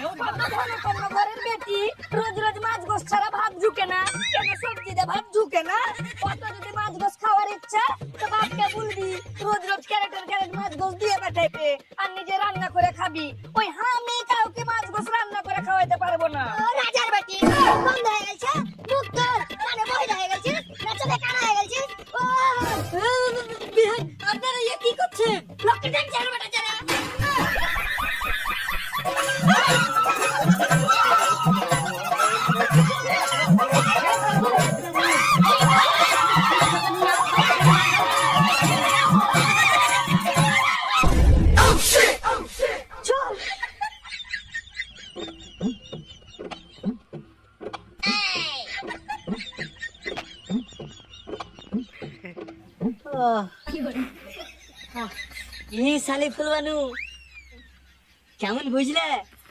ঘরের বেটি রোজ রোজ মাছ গোস ছাড়া ভাত ঝুঁকে না, কেন সবজি দিয়ে ভাত ঝুঁকে না? কত যদি মাছ গোস খাওয়ার ইচ্ছা তো বাপকে বলবি রোজ রোজ ক্যারেট মাছ গোস দিয়ে পাঠাইবে, আর নিজে রান্না করে খাবি। ওই আমি কাউকে মাছ গোস রান্না করে খাওয়াইতে পারবো না। রাজার বেটি বন্ধ হয়ে গেছে, মুখ তোর কানে বহির হয়ে গেছে, নাচতে কানা হয়ে গেছে। আপনারা ইয়ে কি করছেন? লোককে দেখ জানো বেটা জানা। এই শালি ফুলবানু কেমন বুঝলে?